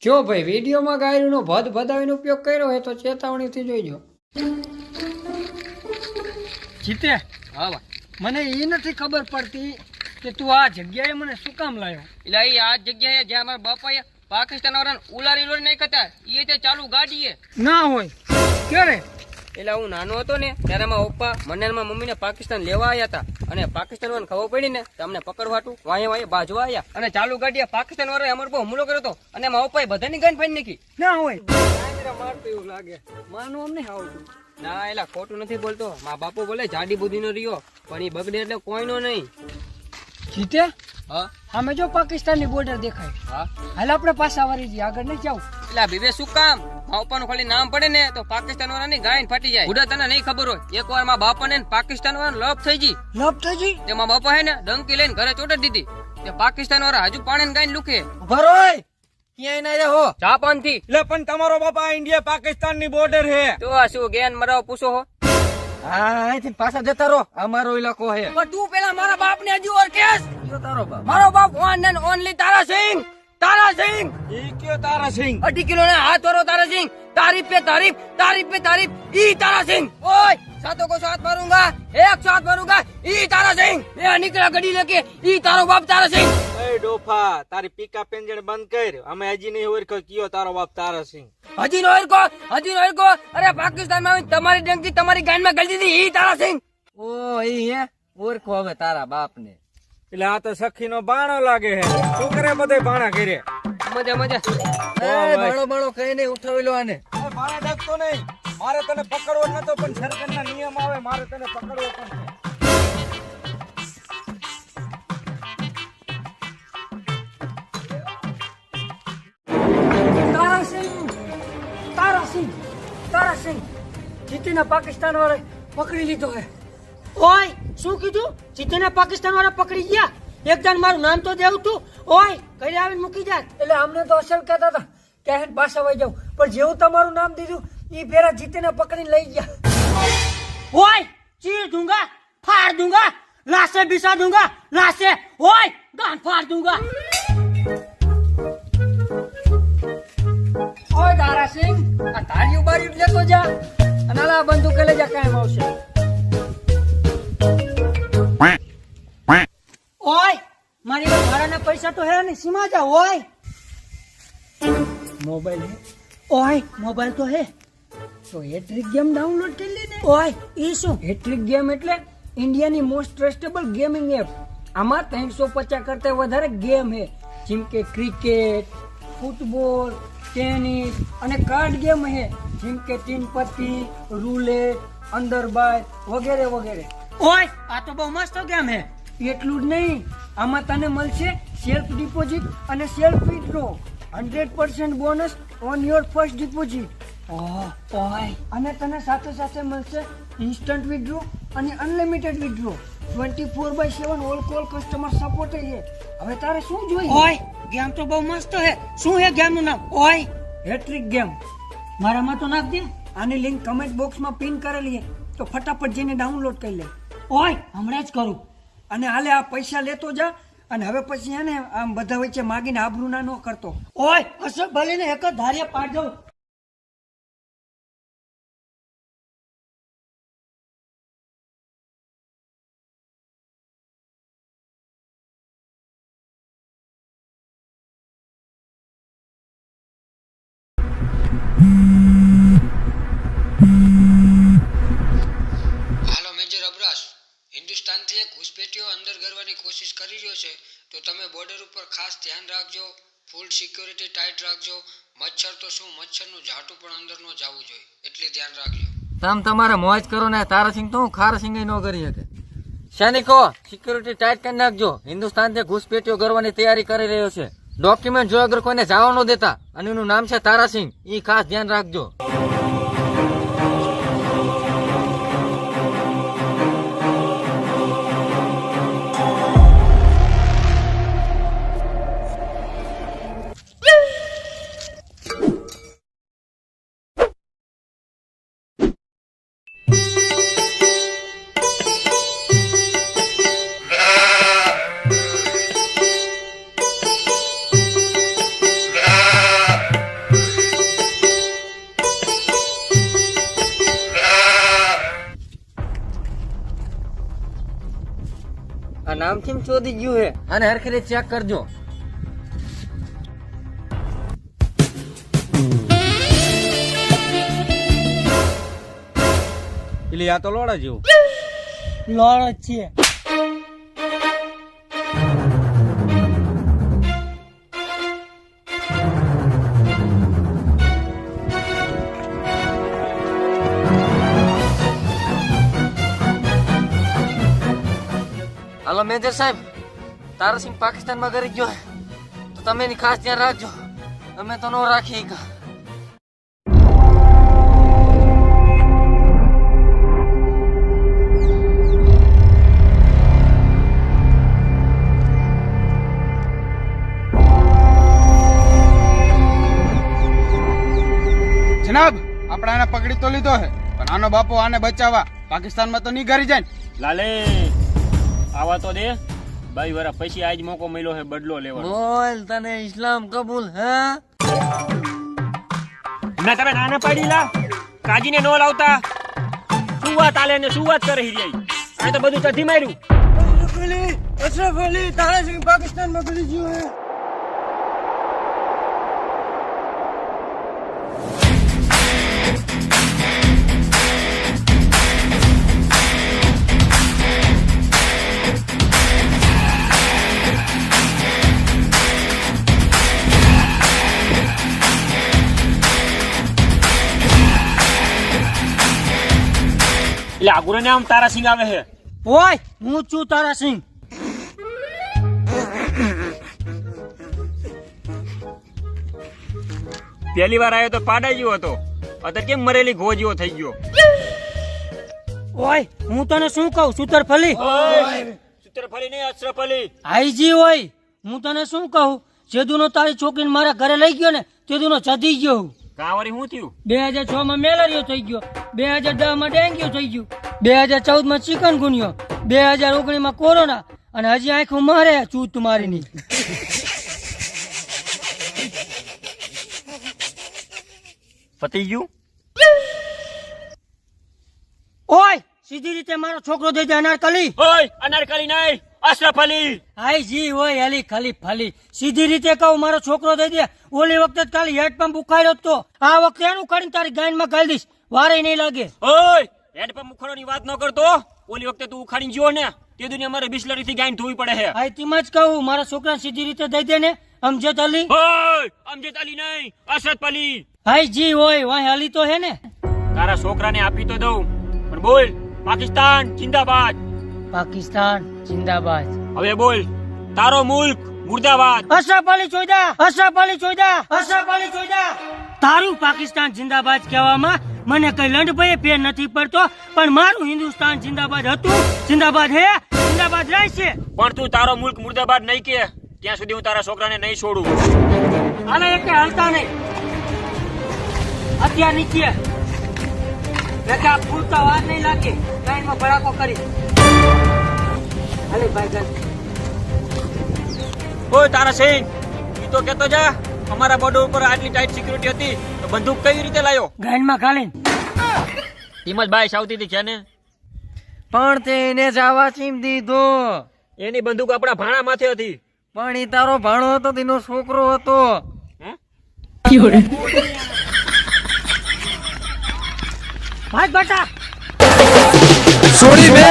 જો ભાઈ વિડીયોમાં ગાયરુંનો ભદ ભદાવીનો ઉપયોગ કર્યો હોય તો ચેતવણીથી જોઈજો. જીતે હા ભાઈ, મને એ નથી ખબર પડતી કે તું આ જગ્યાએ મને શું કામ લાવ્યો. એટલે આ જગ્યાએ જ્યાં મારા બાપાએ પાકિસ્તાન વાળાને ઉલારી નહીં કરતા એ તે ચાલુ ગાડીએ ના હોય ક્યારે? એટલે હું નાનો હતો ને ત્યારે મારા પપ્પા મને અને મારા મમ્મીને પાકિસ્તાન લેવા આવ્યા હતા અને પાકિસ્તાન વાળાને ખબર પડી ને તો અમને પકડવાટું વાંહે બાજવા આવ્યા અને ચાલુ ગાડીએ પાકિસ્તાન વાળાએ અમારા પર હુમલો કર્યો હતો અને મારા પપ્પાએ બધાની ગાન ફાડી નાખી. ના હોય મારતું એવું લાગે, માનવું અમને આવતું. ના એલા ખોટું નથી બોલતો, મારા બાપુ બોલે જાડી બુદ્ધિનો રહ્યો પણ એ બગડે એટલે કોઈનો નહીં. જીતે હા અમે જો પાકિસ્તાનની બોર્ડર દેખાય, હા હાલ આપણે પાછા વળી જઈએ, આગળ નહીં જાવ. એટલે બીબે શું કામ? મારા પપ્પાનું ખાલી નામ પડે ને તો પાકિસ્તાન વાળાની ગાયન ફાટી જાય. બુડા તને નહીં ખબર હોય, એક વાર મારા બાપાને પાકિસ્તાન વાળા લપ થઈ ગઈ. લપ થઈ ગઈ તે મારા બાપા હે ને ડંકી લઈને ઘરે ચોટાડી દીધી. તે પાકિસ્તાન વાળા હજુ પાણી ગાયન લુકે. ભરોય ક્યાંય ના રહો જાપાન થી. એટલે પણ તમારો બાપા ઇન્ડિયા પાકિસ્તાન ની બોર્ડર હે. તો આ શું જ્ઞાન મરાવ પૂછો હો? હા અહીંથી પાછા જતા રહો, અમારો ઇલાકો હે. પણ તું પેલા મારા બાપ ને હજુ ઓળખેસ? તારો બાપ મારો બાપ વન એન્ડ ઓનલી તારાસિંહ. તારાસિંહ ઈ કયો તારાસિંહ? 2 કિલો ના હાથ વાળો તારાસિંહ. तारीफ पे तारीफ, तारीफ पे तारीफ, ई तारा सिंह. ओए सातों को साथ मारूंगा, एक साथ मारूंगा, ई तारा सिंह. मैं निकला गड्डी लेके, ई तारो बाप तारा सिंह. એ ડોફા તારી પીકા પેંજણ બંધ કર, અમે હજી નહીં ઓળખો કયો તારો બાપ તારાસિંહ. હજી નો કો. અરે પાકિસ્તાન માં તમારી ડંકી તમારી ગાન માં ગળી દીધી, ઈ તારા સિંહ. ઓ ઈ હે ઓળખો હવે તારા બાપ ને. એટલે આ તો સખી નો બાણો લાગે હે. શું કરે બધે બાણા કરે? મજા મજા. બાણો બાણો કઈ નહીં ઉઠાવી લો આને. બાણા ડકતો નહીં, મારે તને પકડવો નતો પણ સરકારના નિયમ આવે, મારે તને પકડવો પડશે. તારાસિંહ જીતીને પાકિસ્તાન વાળા પકડી લીધો હે. ઓય શું કીધું? જીતીને પાકિસ્તાન વાળા પકડી ગયા? એકદમ મારું નામ તો દેવું તું. ઓય ઘરે આવીને મૂકી જાય. એટલે અમને તો અસલ કહેતા હતા કે અહીં પાછા વહી જાવ, પણ જેવું તમારું નામ દીધું એ ફેરા જીતીને પકડીને લઈ ગયા. ઓય ચીર દૂંગા, ફાડ દૂંગા, લાશે બિસા દૂંગા, લાશે. ઓય ગાન ફાડ દૂંગા. ઓય તારાસિંહ આ તાળીઓ બાળીઓ લેતો જા અને આ બંદૂક લઈ જા, કાયમ આવશે. ઓય મારી ભાડાના પૈસા તો હે ને, સીમા જા. ઓય મોબાઈલ હે? ઓય મોબાઈલ તો હે તો હેટ્રિક ગેમ ડાઉનલોડ કરી લે ને. ઓય ઈ શું હેટ્રિક ગેમ? એટલે ઇન્ડિયાની મોસ્ટ ટ્રસ્ટેબલ ગેમિંગ એપ. આમાં 350 કરતા વધારે ગેમ હે, જેમ કે ક્રિકેટ, ફૂટબોલ, ટેનિસ અને કાર્ડ ગેમ હે, જેમ કે તીન પત્તી, રૂલેટ, અંદર બાય વગેરે વગેરે. ઓય આ તો બહુ મસ્ત ગેમ હે. એટલું જ નહીં, આમાં તને મળશે સેલ્ફ ડિપોઝિટ અને self withdraw, 100% bonus on your first deposit. ઓય અને તને સાથે સાથે મળશે ઇન્સ્ટન્ટ વિથડ્રો અને unlimited withdraw, 24/7 all call customer support છે. હવે તારે શું જોઈએ? ઓય ગેમ તો બહુ મસ્ત હે. શું હે ગેમ નું નામ? ઓય હેટ્રિક ગેમ. મારામાં તો નાખ દે. આની લિંક કમેન્ટ બોક્સમાં પિન કરેલી છે, તો ફટાફટ જઈને ડાઉનલોડ કરી લે. ઓય હમણાં જ કરું. અને હાલે આ પૈસા લેતો જા અને હવે પછી હે ને આમ બધા વચ્ચે માગીને આબરૂ ના ન કરતો. ઓય અસર ભલે ને એક જ ધારે પાડ દઉં. હાલો મેજર અબરાસ, હિન્દુસ્તાનથી એક ઘૂસપેઠીઓ અંદર કરવાની કોશિશ કરી રહ્યો છે, તો તમે બોર્ડર ઉપર ખાસ ધ્યાન રાખજો. ફૂલ સિક્યોરિટી ટાઈટ રાખજો. મચ્છર તો શું, મચ્છરનું ઝાટું પણ અંદર ન જવું જોઈએ, એટલે ધ્યાન રાખજો. તમ તમારે મોજ કરો ને, તારાસિંહ તો હું ખારાસિંહ ન કરી શકે. સૈનિકો સિક્યુરિટી ટાઈટ કરી નાખજો. હિન્દુસ્તાન થી ઘૂસપેઠીઓ કરવાની તૈયારી કરી રહ્યો છે. ડોક્યુમેન્ટ જો અગર કોઈને જવા ન દેતા અને એનું નામ છે તારાસિંહ, ઈ ખાસ ધ્યાન રાખજો. નામથી ચોદી ગયું હે અને હરખી રીતે ચેક કરજો. એટલે આ તો લોડા જેવું. લોડ જ છે. હાલો મેજર સાહેબ, તારાસિંહ પાકિસ્તાનમાં કરી ગયો હે તો તમે એની ખાસ ધ્યાન રાખજો. અમે તો નો રાખી કા. જનાબ, આપણે આને પકડી તો લીધો હે, પણ આનો બાપો આને બચાવવા પાકિસ્તાનમાં તો નહીં ઘરી જાય ને. લાલે આવા તો દે. 2 વર્ષ પછી આજ મોકો મળ્યો છે બદલો લેવાનો. બોલ, તને ઇસ્લામ કબૂલ હે? ના તમે નાના પાડી લા, કાજીને નો લાવતા. શું વાત આલે ને શું વાત કરી રહી? આ તો બધું ચધી માર્યું. અશરફ અલી તારાસિંહ પાકિસ્તાનમાં ગળી ગયો હે. એટલે આગુરે નામ તારાસિંહ આવે છે. ઓય, હું છું તારાસિંહ. પહેલી વાર આવ્યો તો પાડા જેવો હતો, અત્યારે કેમ મરેલી ઘો જેવો થઈ ગયો? ઓય, હું તને શું કહું સુતર ફલી? સુતરફળી નહીં, અશરફ અલી. આઈજી હોય, હું તને શું કહું, જેદુનો તારી છોકરીને મારા ઘરે લઈ ગયો ને તેદુનો જધી ગયો હું. કાંવરી શું થયું? 2006 માં મેલેરિયો થઈ ગયો, 2010 માં ડેન્ગ્યુ થઈ ગયું, 2014 માં ચિકનગુનિયો, 2019 માં કોરોના, અને હજી આંખું મારે ચૂત મારીની. પતી ગયું? ઓય, સીધી રીતે મારો છોકરો દઈ દે અનારકલી. ઓય અનારકલી નહીં, અશરફ અલી. આઈ જી હોય અલી ખલી ફલી. સીધી રીતે કહું મારો છોકરો દઈ દે. ઓલી વખતે ખાલી હેડ પંપ ઉખાડ્યો તો, આ વખતે એનું કાઢીને તારી ગાયનમાં ગાળી દઈશ, વારે નહીં લાગે. ઓય હેડપંપ ઉખાડવાની વાત ન કરતો. ઓલી વખતે તું ઉખાડીને ગયો ને તે દુનિયા મારે બિસ્લરી થી ગાયને ધોવી પડે છે. આ તેમાં જ કહું મારા છોકરાને સીધી રીતે દઈ દે ને અમજદ અલી. ઓય અમજદ અલી નહીં, અશરફ અલી. હાઈ જી હોય વાહ અલી તો હે ને. તારા છોકરાને આપી તો દઉં, પણ બોલ પાકિસ્તાન જિંદાબાદ. પાકિસ્તાન જિંદાબાદ. હવે બોલ તારો મુલ્ક મુર્દાબાદ. અશરફ અલી ચોઈદા, અશરફ અલી ચોઈદા, અશરફ અલી ચોઈદા. તારું પાકિસ્તાન જિંદાબાદ કહેવામાં મને કઈ લંડભાઈ ફેર નથી પડતો, પણ મારું હિન્દુસ્તાન જિંદાબાદ હતું, જિંદાબાદ હે, જિંદાબાદ રહેશે. પણ તું તારો મુલ્ક મુર્દાબાદ નહીં કે ત્યાં સુધી હું તારા છોકરાને નહીં છોડું. આને એક હાલતા નહીં અત્યાર નીચે બેટા પૂરતા વાર નહીં લાગે, લાઈનમાં ભડાકો કરી. હાલે ભાઈ ગન. ઓય તારા સિંહ, ઈ તો કેતો જા અમારા બોર્ડર ઉપર આટલી ટાઈટ સિક્યુરિટી હતી તો બંદૂક કઈ રીતે લાયો? ગાઈનમાં ખાલીને હિંમત બાઈ સાવતી હતી છે ને, પણ તે એને જવા ચીમ દીધો. એની બંદૂક આપણા ભાણા માથે હતી. પણ ઈ તારો ભાણો હતો, તેનો છોકરો હતો. ભાગ બેટા. છોડી બે.